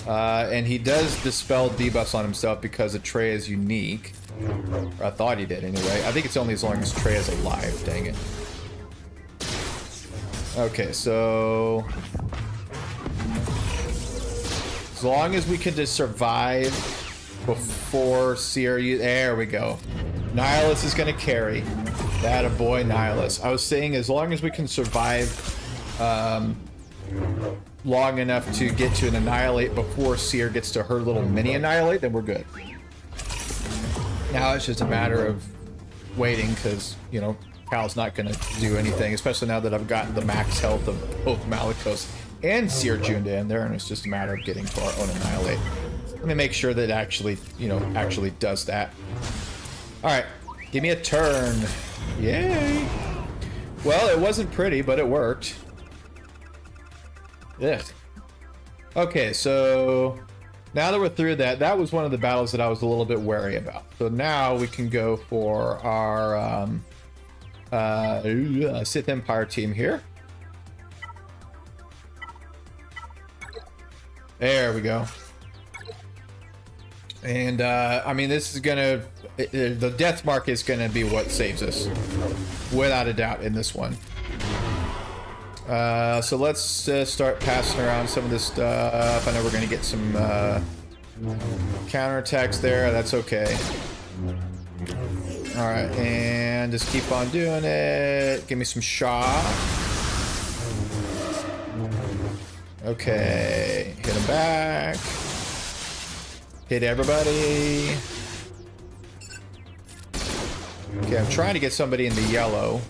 S1: And he does dispel debuffs on himself because Atreya is unique. Or I thought he did anyway. I think it's only as long as Atreya is alive, dang it. Okay, so... As long as we can just survive before Seer... There we go. Nihilus is going to carry. That a boy, Nihilus. I was saying as long as we can survive long enough to get to an Annihilate before Seer gets to her little mini Annihilate, then we're good. Now it's just a matter of waiting because, you know, Cal's not going to do anything, especially now that I've gotten the max health of both Malicos and Seer Junda in there, and it's just a matter of getting to our own Annihilate. Let me make sure that it actually, you know, actually does that. Alright, give me a turn. Yay! Well, it wasn't pretty, but it worked. Ugh. Okay, so now that we're through that, that was one of the battles that I was a little bit wary about. So now we can go for our Sith Empire team here. There we go. And I mean, this is gonna, the death mark is gonna be what saves us, without a doubt, in this one. So let's start passing around some of this stuff. I know we're gonna get some counterattacks there. That's okay. All right, and just keep on doing it. Give me some shot. Okay, hit him back. Hit everybody. Okay, I'm trying to get somebody in the yellow.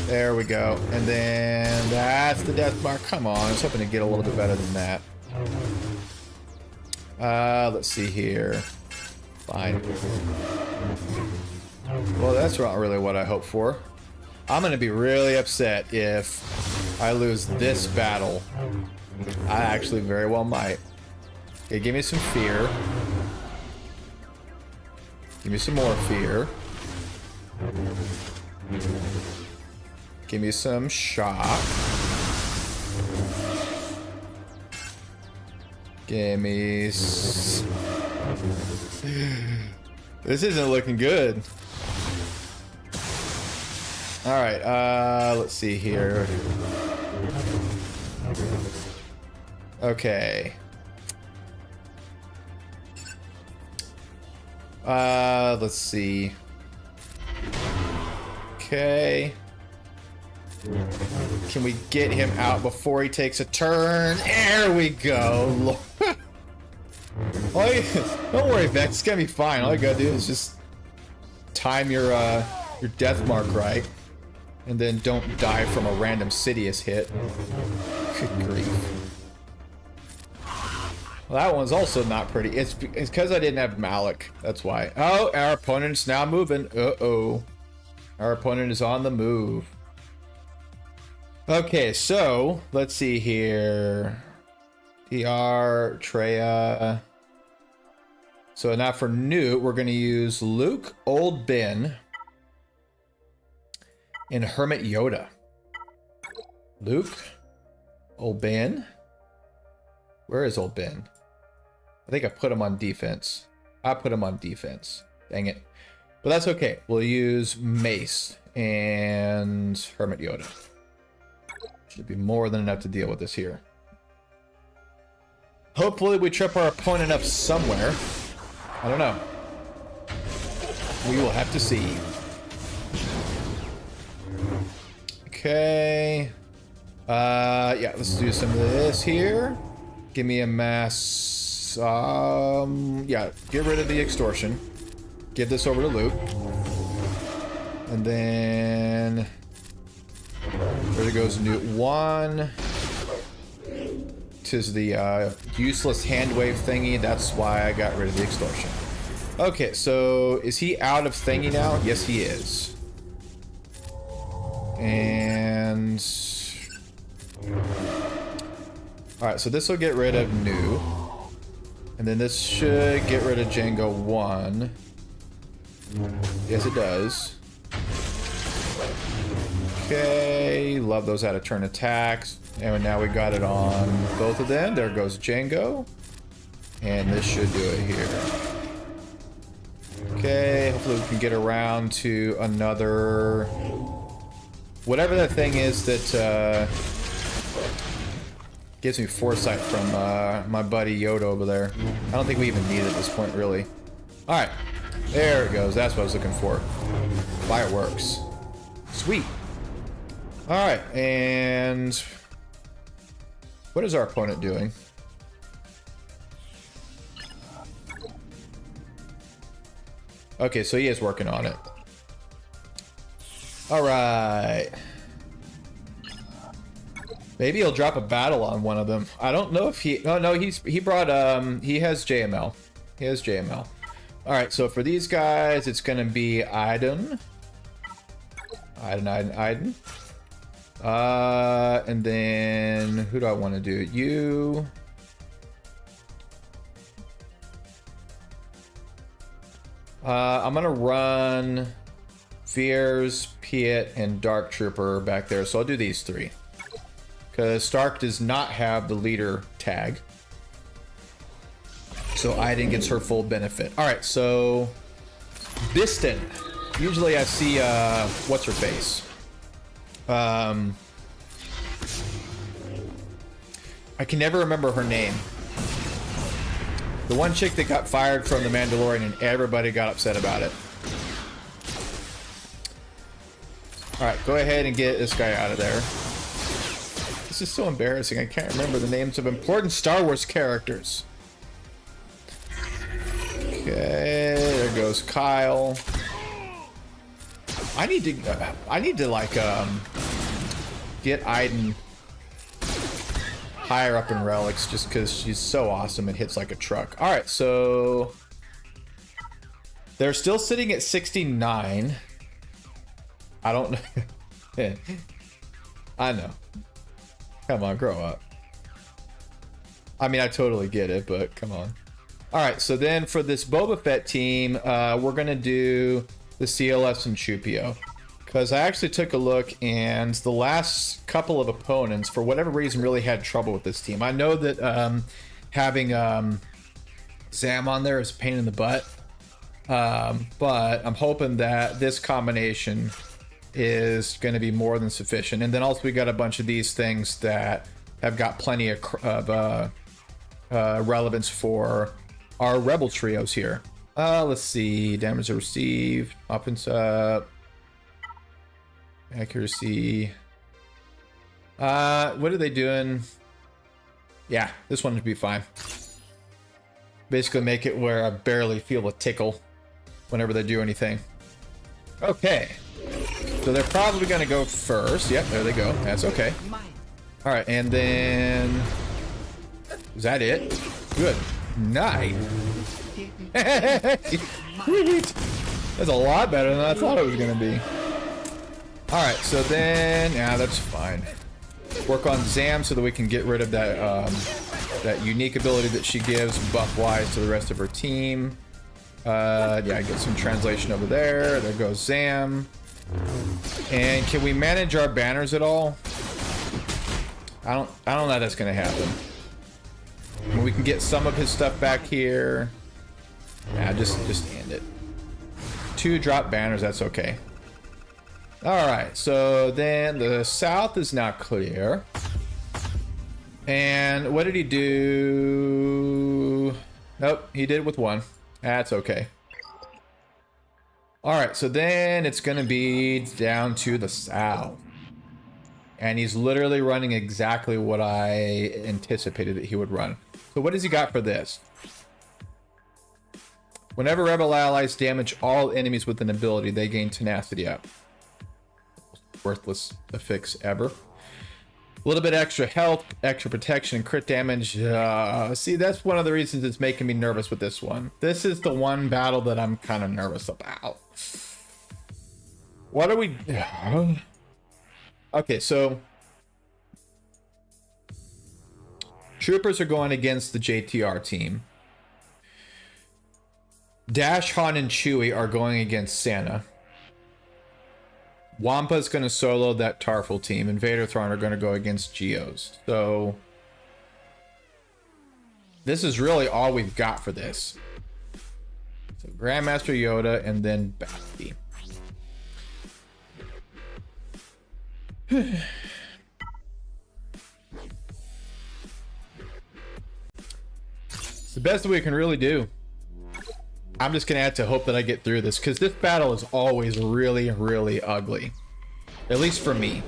S1: There we go. And then that's the death mark. Come on, I was hoping to get a little bit better than that. Let's see here. Fine. Well, that's not really what I hoped for. I'm gonna be really upset if I lose this battle. I actually very well might. Okay, give me some fear. Give me some more fear. Give me some shock. Give me... This isn't looking good. Alright, let's see here. Okay. Let's see. Okay. Can we get him out before he takes a turn? There we go. Don't worry, Vex. It's gonna be fine. All you gotta do is just time your death mark right, and then don't die from a random Sidious hit. Good grief. Well, that one's also not pretty. It's because I didn't have Malik. That's why. Oh, our opponent's now moving. Uh-oh. Our opponent is on the move. Okay, so let's see here. TR, Treya. So now for Newt, we're going to use Luke, Old Ben, and Hermit Yoda. Luke, Old Ben. Where is Old Ben? I think I put him on defense. I put him on defense. Dang it. But that's okay. We'll use Mace and Hermit Yoda. Should be more than enough to deal with this here. Hopefully we trip our opponent up somewhere. I don't know. We will have to see. Okay. Yeah, let's do some of this here. Give me a mass. Yeah, get rid of the extortion. Give this over to Luke. And then there goes Newt 1. Tis the useless hand wave thingy. That's why I got rid of the extortion. Okay, so is he out of thingy now? Yes, he is. And alright, so this will get rid of New. And then this should get rid of Django 1. Yes, it does. Okay, love those out of turn attacks. And now we got it on both of them. There goes Django. And this should do it here. Okay, hopefully we can get around to another... Whatever that thing is that gives me foresight from my buddy Yoda over there. I don't think we even need it at this point, really. Alright, there it goes. That's what I was looking for. Fireworks. Sweet. Alright, and... what is our opponent doing? Okay, so he is working on it. Alright. Maybe he'll drop a battle on one of them. I don't know if he... Oh, no, he brought... he has JML. He has JML. Alright, so for these guys, it's gonna be Aiden. Aiden. And then... who do I want to do? You... I'm gonna run Veers, Piet, and Dark Trooper back there. So I'll do these three. Because Stark does not have the leader tag. So Aiden gets her full benefit. Alright, so... Biston. Usually I see, what's her face? I can never remember her name. The one chick that got fired from The Mandalorian and everybody got upset about it. Alright, go ahead and get this guy out of there. This is so embarrassing. I can't remember the names of important Star Wars characters. Okay, there goes Kyle. I need to like get Aiden higher up in relics just because she's so awesome. It hits like a truck. All right, so they're still sitting at 69. I don't know. I know. Come on, grow up. I mean, I totally get it, but come on. All right, so then for this Boba Fett team, we're gonna do the CLS and Chupio, because I actually took a look, and the last couple of opponents, for whatever reason, really had trouble with this team. I know that having Zam on there is a pain in the butt, but I'm hoping that this combination is going to be more than sufficient. And then also we got a bunch of these things that have got plenty of relevance for our rebel trios here. Let's see, damage received, offense up, accuracy. What are they doing? Yeah, this one would be fine. Basically make it where I barely feel a tickle whenever they do anything. Okay, so they're probably gonna go first. Yep, there they go. That's okay. All right, and then is that it? Good night. Sweet. That's a lot better than I thought it was gonna be. All right, so then yeah, that's fine. Work on Zam so that we can get rid of that that unique ability that she gives buff wise to the rest of her team. Yeah, get some translation over there. There goes Zam. And can we manage our banners at all? I don't know that's gonna happen. I mean, we can get some of his stuff back here. Yeah, just end it. 2 drop banners, that's okay. All right, so then the south is now clear. And what did he do? Nope, he did it with 1. That's okay. All right, so then it's gonna be down to the south. And he's literally running exactly what I anticipated that he would run. So what has he got for this? Whenever rebel allies damage all enemies with an ability, they gain tenacity up. Worthless affix ever. A little bit extra health, extra protection, and crit damage. See, that's one of the reasons it's making me nervous with this one. This is the one battle that I'm kind of nervous about. What are we... Okay, so... Troopers are going against the JTR team. Dash, Han, and Chewie are going against Santa. Wampa's going to solo that Tarful team, and Vaderthron are going to go against Geos. So this is really all we've got for this. So Grandmaster Yoda and then Basti. It's the best that we can really do. I'm just gonna have to hope that I get through this, because this battle is always really, really ugly. At least for me.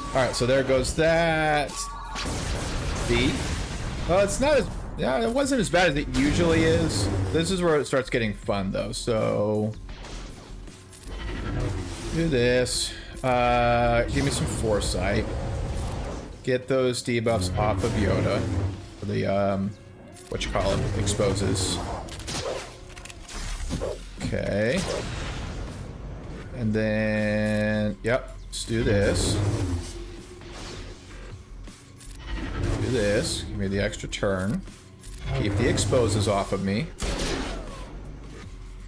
S1: Alright, so there goes that. B. Well, it's not as... Yeah, it wasn't as bad as it usually is. This is where it starts getting fun, though, so... Do this. Give me some foresight. Get those debuffs off of Yoda. For the, exposes. Okay. And then, yep, let's do this. Do this. Give me the extra turn. Keep the exposes off of me.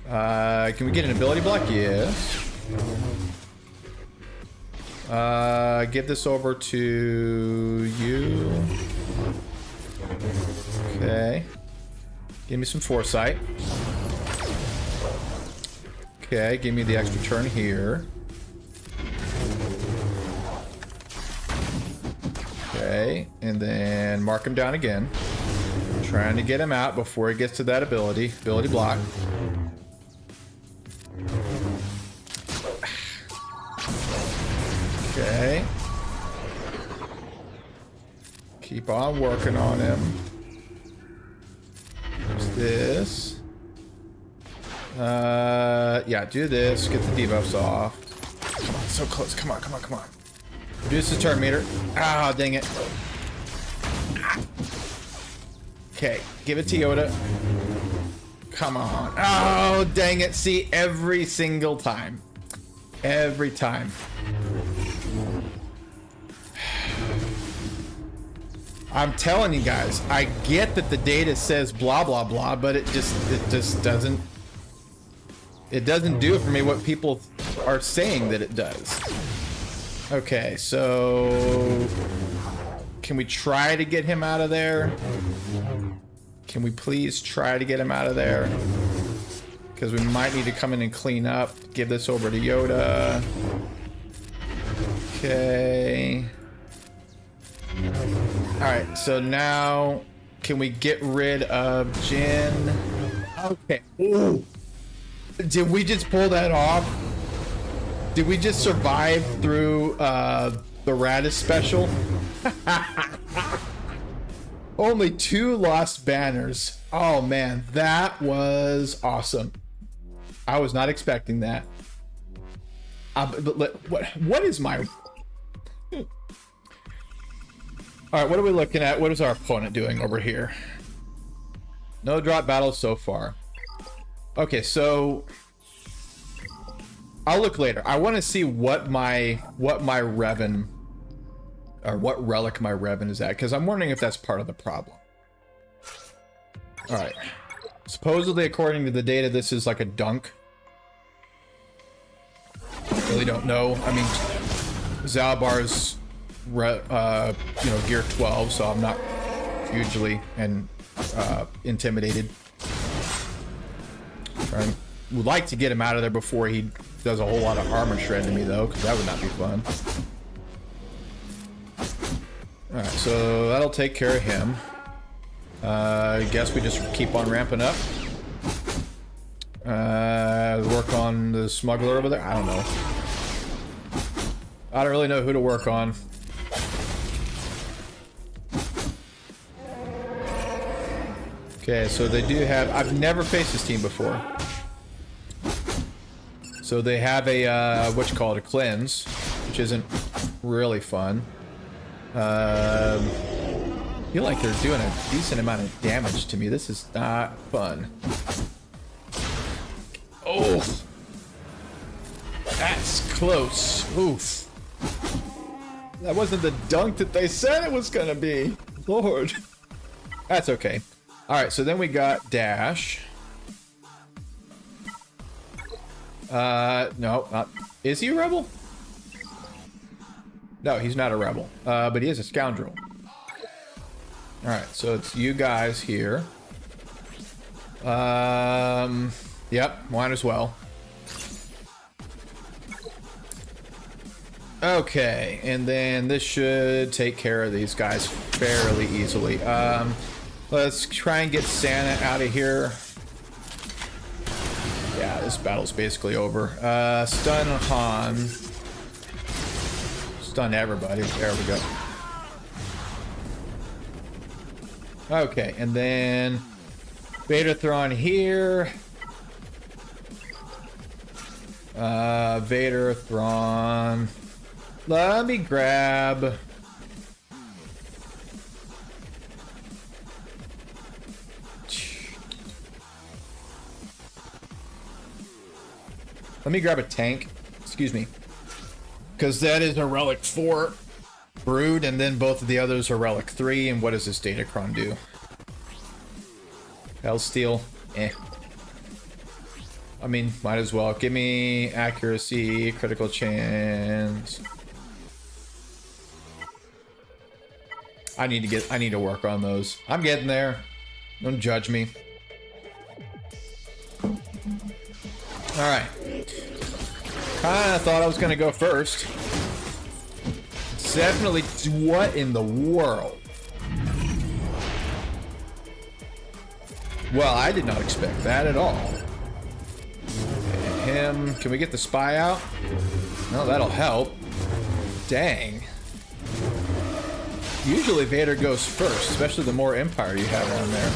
S1: Can we get an ability block? Yes. Give this over to you. Okay. Give me some foresight. Okay, give me the extra turn here. Okay, and then mark him down again. Trying to get him out before he gets to that ability. Ability block. Okay. Keep on working on him. There's this. Yeah, do this. Get the debuffs off. so close. Come on, come on, come on. Reduce the turn meter. Ah, dang it. Okay, give it to Yoda. Come on. Oh, dang it. See, every single time. Every time. I'm telling you guys, I get that the data says blah, blah, blah, but it just doesn't do for me what people are saying that it does. Okay, so can we try to get him out of there? Can we please try to get him out of there? Because we might need to come in and clean up. Give this over to Yoda. Okay. Alright, so now can we get rid of Jin? Okay. Ooh. Did we just pull that off? Did we just survive through the Radis special? Only 2 lost banners. Oh man, that was awesome. I was not expecting that. But what is my... Alright, what are we looking at? What is our opponent doing over here? No drop battles so far. Okay, so... I'll look later. I want to see what my Revan... Or what relic my Revan is at, because I'm wondering if that's part of the problem. Alright. Supposedly, according to the data, this is like a dunk. Really don't know. I mean, Zalbar's... you know, gear 12, so I'm not hugely intimidated. I would like to get him out of there before he does a whole lot of armor shred to me, though, because that would not be fun. Alright, so that'll take care of him. I guess we just keep on ramping up. Work on the smuggler over there? I don't know. I don't really know who to work on. Okay, so they do have... I've never faced this team before. So they have a, what you call it, a cleanse, which isn't really fun. I feel like they're doing a decent amount of damage to me. This is not fun. Oh! That's close. Oof. That wasn't the dunk that they said it was gonna be. Lord. That's okay. Alright, so then we got Dash. No, not... Is he a rebel? No, he's not a rebel. But he is a scoundrel. Alright, so it's you guys here. Yep, might as well. Okay, and then this should take care of these guys fairly easily. Let's try and get Santa out of here. Yeah, this battle's basically over. Stun Han. Stun everybody. There we go. Okay, and then Vader-Thrawn here. Vader-Thrawn. Let me grab... Let me grab a tank. Excuse me. Because that is a Relic 4 Brood, and then both of the others are Relic 3. And what does this Datacron do? Hellsteel? Eh. I mean, might as well. Give me accuracy, critical chance. I need to work on those. I'm getting there. Don't judge me. Alright. Kinda thought I was gonna go first. Definitely. What in the world? Well, I did not expect that at all. And him. Can we get the spy out? No, that'll help. Dang. Usually Vader goes first, especially the more Empire you have on there.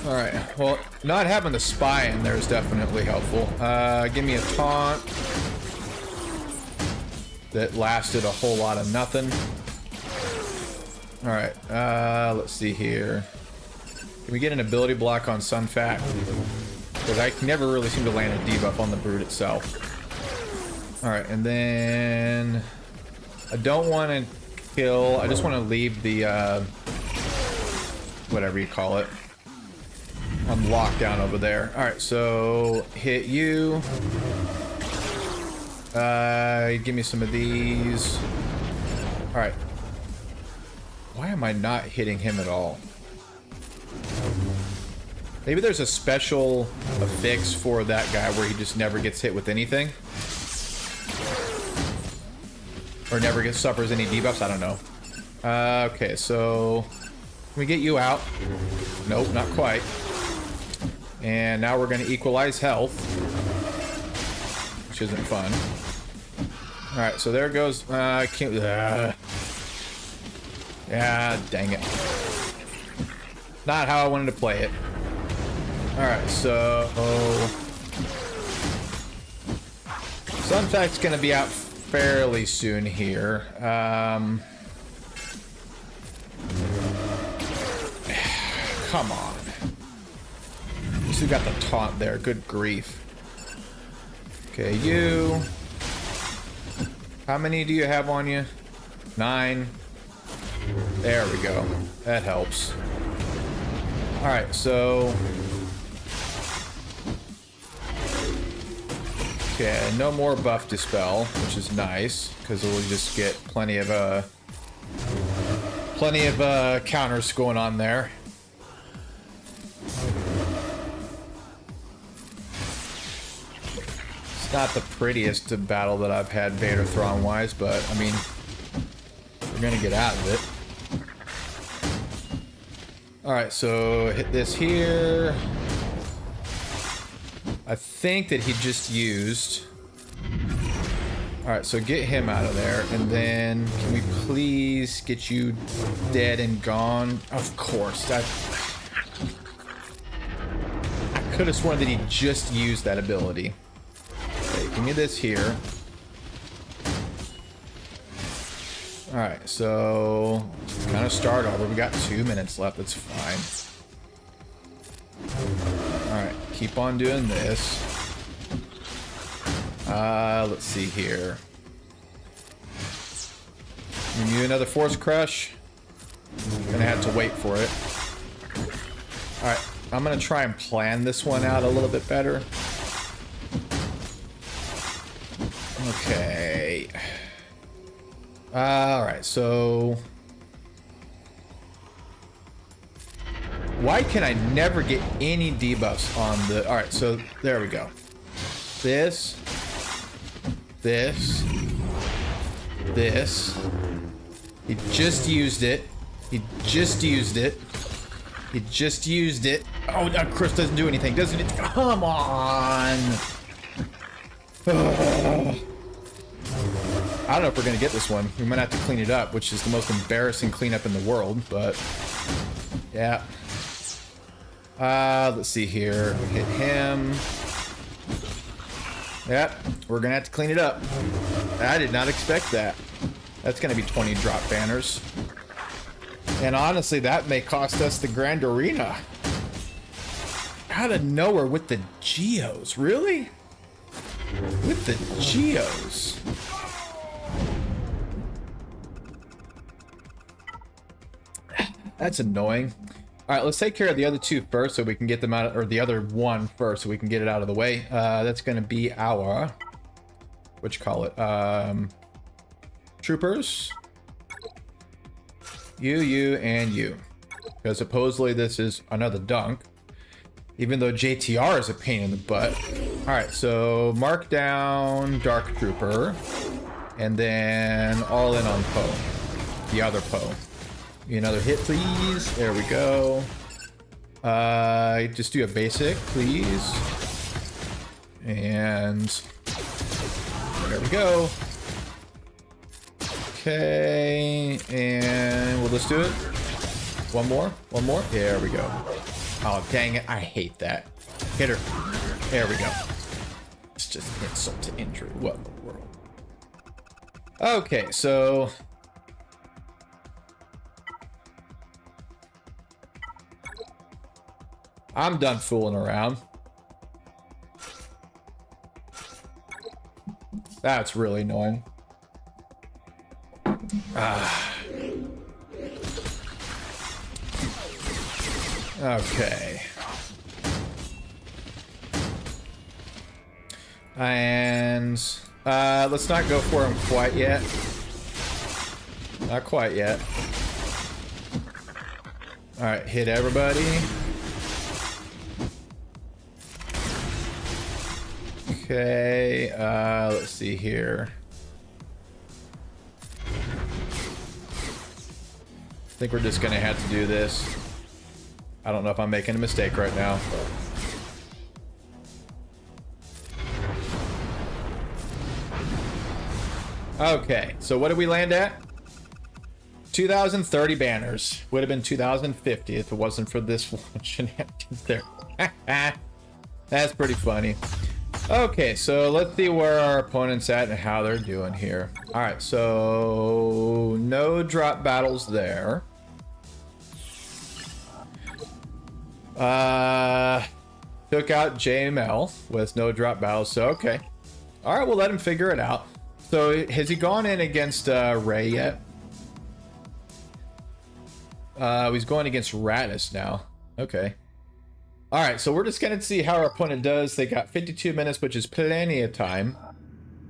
S1: All right. Well, not having the spy in there is definitely helpful. Give me a taunt that lasted a whole lot of nothing. All right. Let's see here. Can we get an ability block on Sunfat? Because I never really seem to land a debuff on the Brood itself. All right, and then I don't want to kill. I just want to leave the whatever you call it on lockdown over there. All right, so hit you. Give me some of these. All right. Why am I not hitting him at all? Maybe there's a special affix for that guy where he just never gets hit with anything. Or never suffers any debuffs, I don't know. Okay, so can we get you out? Nope, not quite. And now we're gonna equalize health, which isn't fun. All right, so there goes, I can't, yeah, dang it. Not how I wanted to play it. All right, so Sunfact's gonna be out fairly soon here. Come on. At least we got the taunt there. Good grief. Okay, you. How many do you have on you? 9. There we go. That helps. All right, so. Okay, no more buff dispel, which is nice because we'll just get plenty of counters going on there. It's not the prettiest battle that I've had Vader Thrawn wise, but I mean, we're gonna get out of it. All right, so hit this here. I think that he just used. All right, so get him out of there, and then can we please get you dead and gone? Of course. I could have sworn that he just used that ability. Okay, give me this here. All right, so kind of start over. We got 2 minutes left. That's fine. All right, keep on doing this. Let's see here. Give you another Force Crush. Gonna have to wait for it. All right, I'm gonna try and plan this one out a little bit better. Okay. All right, so why can I never get any debuffs on the... All right, so there we go. This. He just used it. He just used it. Oh, no, Chris doesn't do anything, doesn't it? Come on. Ugh. I don't know if we're gonna get this one. We might have to clean it up, which is the most embarrassing cleanup in the world, but yeah. Let's see here. Hit him. Yep, we're gonna have to clean it up. I did not expect that. That's gonna be 20 drop banners. And honestly, that may cost us the Grand Arena. Out of nowhere with the Geos, really? With the Geos. That's annoying. All right, let's take care of the other two first so we can get them out, or the other one first so we can get it out of the way. That's going to be our, what you call it, troopers. You, and you. Because supposedly this is another dunk. Even though JTR is a pain in the butt. All right, so mark down Dark Trooper. And then all in on Poe. The other Poe. Another hit, please. There we go. Just do a basic, please. And there we go. Okay, and we'll just do it. One more. There we go. Oh, dang it. I hate that. Hit her. There we go. It's just insult to injury. What in the world? Okay, so... I'm done fooling around. That's really annoying. Okay. And let's not go for him quite yet. Not quite yet. All right, hit everybody. Okay, let's see here. I think we're just gonna have to do this. I don't know if I'm making a mistake right now. Okay, so what did we land at? 2030 banners. Would have been 2050 if it wasn't for this one shenanigans there. That's pretty funny. Okay, so let's see where our opponent's at and how they're doing here. All right, so no drop battles there. Took out JML with no drop battles, so okay. All right, we'll let him figure it out. So has he gone in against Ray yet? He's going against Radis now. Okay. All right, so we're just going to see how our opponent does. They got 52 minutes, which is plenty of time.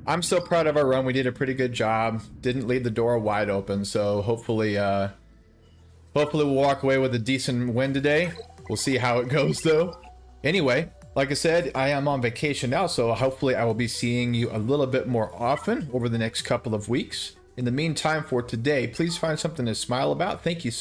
S1: I'm so proud of our run. We did a pretty good job. Didn't leave the door wide open, so hopefully we'll walk away with a decent win today. We'll see how it goes, though. Anyway, like I said, I am on vacation now, so hopefully I will be seeing you a little bit more often over the next couple of weeks. In the meantime, for today, please find something to smile about. Thank you so much.